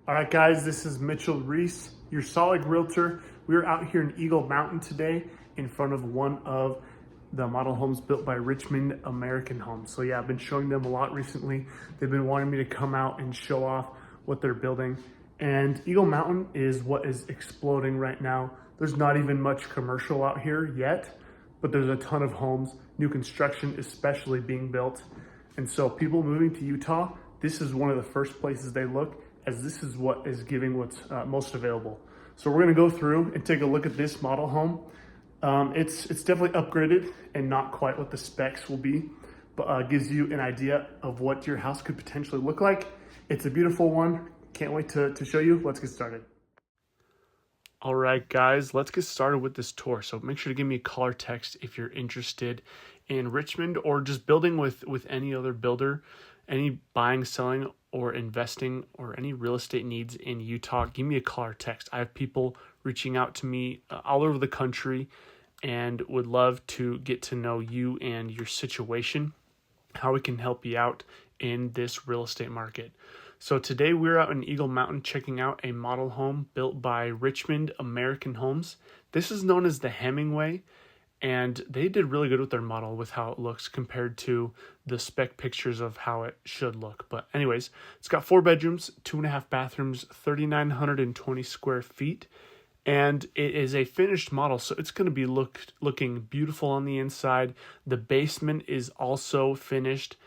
All right, guys, this is Mitchell Reese, your solid realtor. We're out here in Eagle Mountain today in front of one of the model homes built by Richmond American Homes. So yeah, I've been showing them a lot recently. They've been wanting me to come out and show off what they're building. And Eagle Mountain is what is exploding right now. There's not even much commercial out here yet, but there's a ton of homes, new construction especially being built. And so people moving to Utah, this is one of the first places they look, as this is what is giving what's most available. So we're gonna go through and take a look at this model home. It's definitely upgraded and not quite what the specs will be, but gives you an idea of what your house could potentially look like. It's a beautiful one. Can't wait to show you. Let's get started. All right, guys, let's get started with this tour. So make sure to give me a call or text if you're interested in Richmond or just building with any other builder, any buying, selling, or investing, or any real estate needs in Utah. Give me a call or text. I have people reaching out to me all over the country and would love to get to know you and your situation, how we can help you out in this real estate market. So today we're out in Eagle Mountain checking out a model home built by Richmond American Homes. This is known as the Hemingway, and they did really good with their model with how it looks compared to the spec pictures of how it should look. But anyways, it's got 4 bedrooms, 2.5 bathrooms, 3,920 square feet. And it is a finished model, so it's going to be looking beautiful on the inside. The basement is also finished.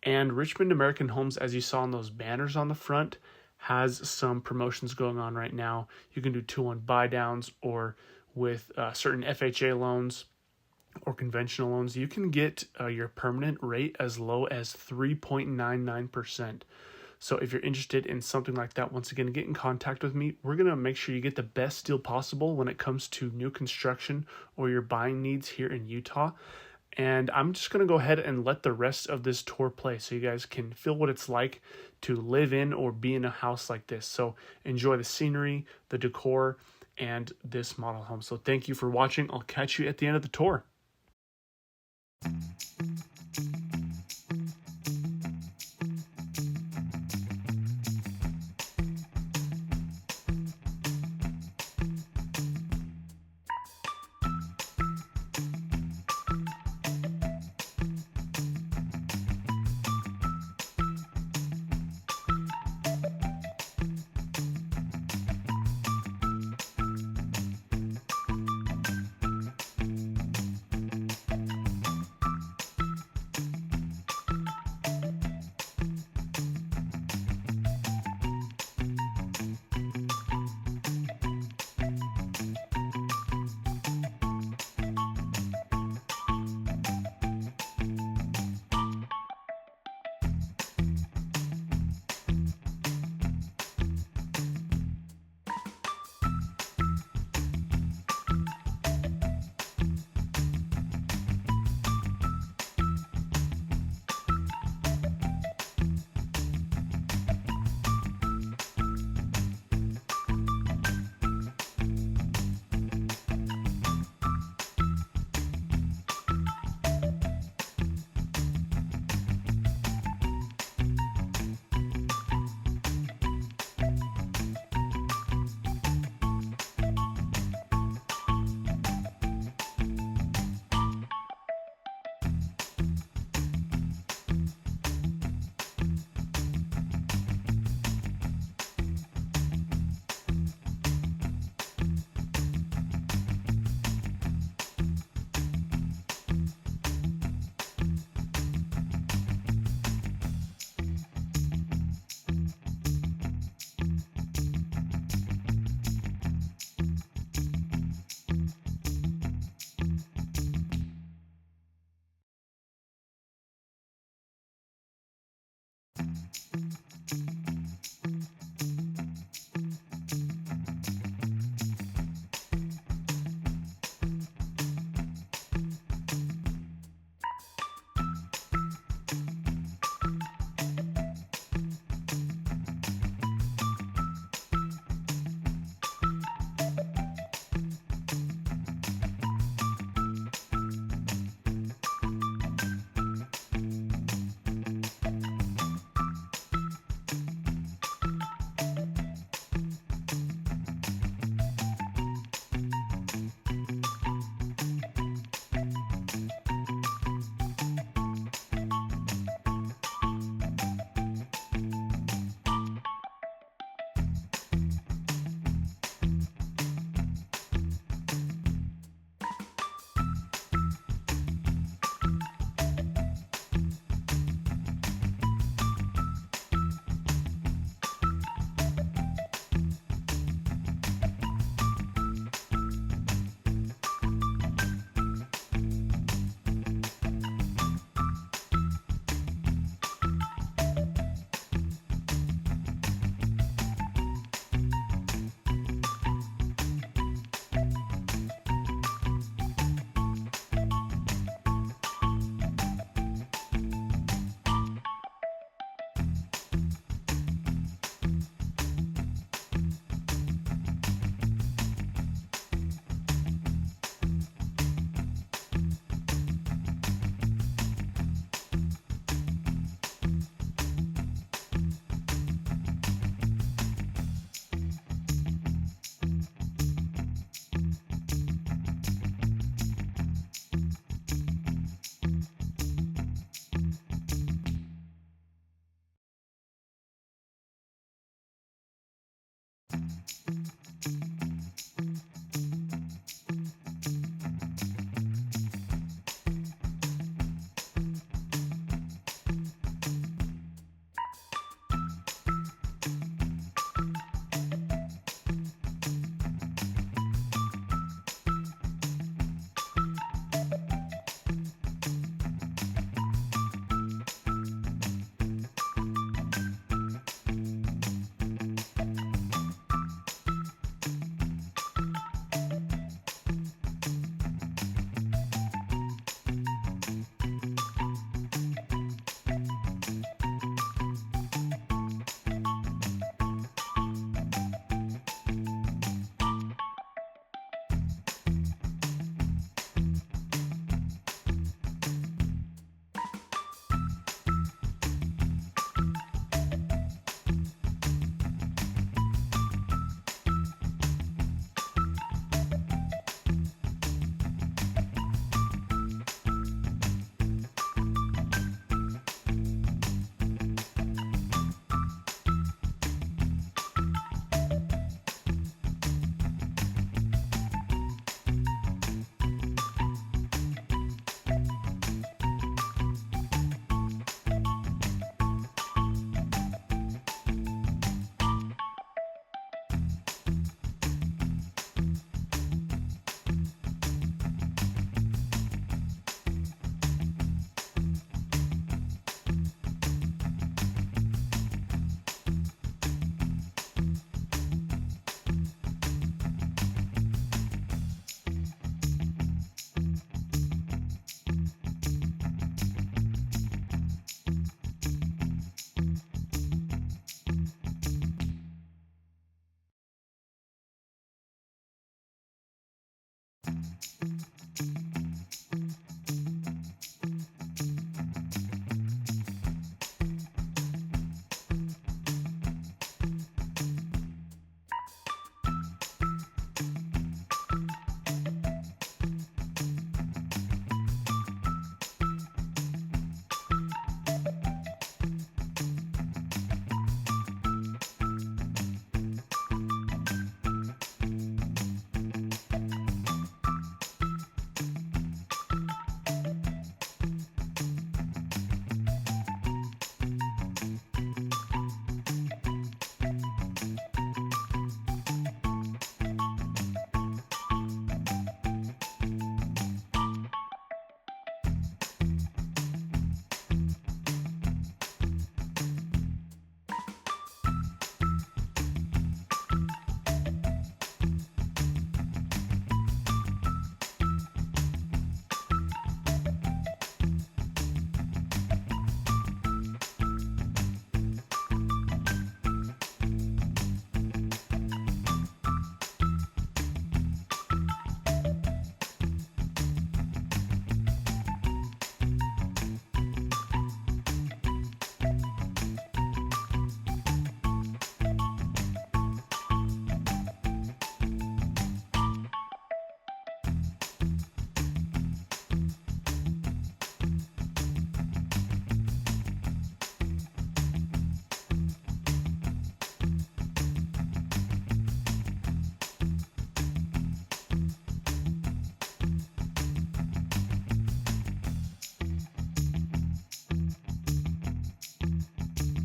And Richmond American Homes, as you saw in those banners on the front, has some promotions going on right now. You can do 2-1 buy downs, or with certain FHA loans or conventional loans, you can get your permanent rate as low as 3.99%. So if you're interested in something like that, once again, get in contact with me. We're going to make sure you get the best deal possible when it comes to new construction or your buying needs here in Utah. And I'm just going to go ahead and let the rest of this tour play so you guys can feel what it's like to live in or be in a house like this. So enjoy the scenery, the decor, and this model home. So thank you for watching. I'll catch you at the end of the tour.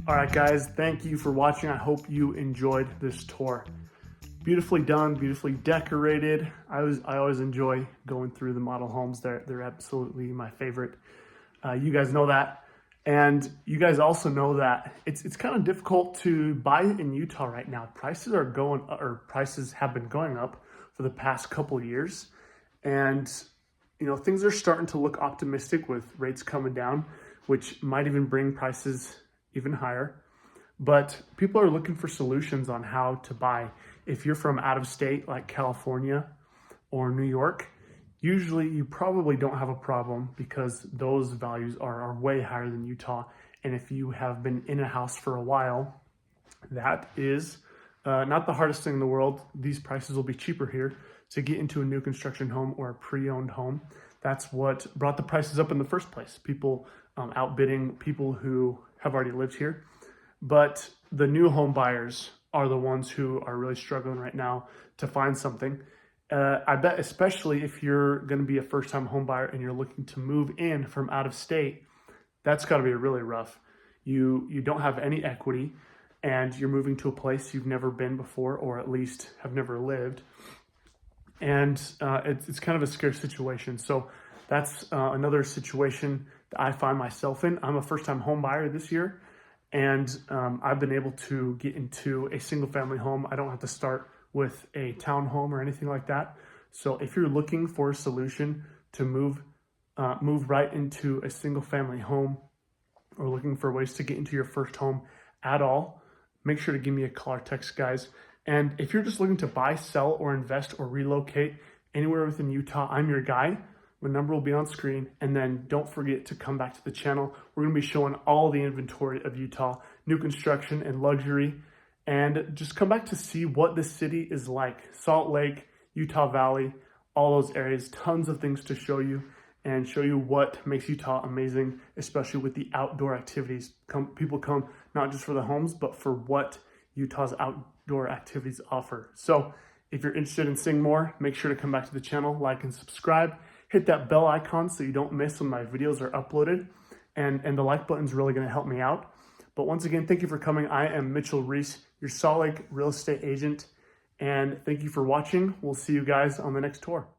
All right, guys, thank you for watching. I hope you enjoyed this tour. Beautifully done, beautifully decorated. I always enjoy going through the model homes. They're absolutely my favorite. You guys know that. And you guys also know that it's kind of difficult to buy in Utah right now. Prices have been going up for the past couple years. And things are starting to look optimistic with rates coming down, which might even bring prices even higher. But people are looking for solutions on how to buy. If you're from out of state like California or New York, usually you probably don't have a problem because those values are way higher than Utah. And if you have been in a house for a while, that is not the hardest thing in the world. These prices will be cheaper here to get into a new construction home or a pre-owned home. That's what brought the prices up in the first place. People outbidding people who have already lived here. But the new home buyers are the ones who are really struggling right now to find something. I bet especially if you're going to be a first-time home buyer and you're looking to move in from out of state, that's got to be really rough. You don't have any equity and you're moving to a place you've never been before, or at least have never lived. And it's kind of a scary situation. So that's another situation that I find myself in. I'm a first-time home buyer this year, and I've been able to get into a single-family home. I don't have to start with a townhome or anything like that. So if you're looking for a solution to move right into a single-family home, or looking for ways to get into your first home at all, make sure to give me a call or text, guys. And if you're just looking to buy, sell, or invest or relocate anywhere within Utah, I'm your guy. My number will be on screen. And then don't forget to come back to the channel. We're going to be showing all the inventory of Utah, new construction and luxury. And just come back to see what the city is like. Salt Lake, Utah Valley, all those areas, tons of things to show you and show you what makes Utah amazing, especially with the outdoor activities. People come not just for the homes, but for what Utah's outdoor activities offer. So if you're interested in seeing more, make sure to come back to the channel, like and subscribe. Hit that bell icon so you don't miss when my videos are uploaded. And the like button is really going to help me out. But once again, thank you for coming. I am Mitchell Reese, your Salt Lake real estate agent. And thank you for watching. We'll see you guys on the next tour.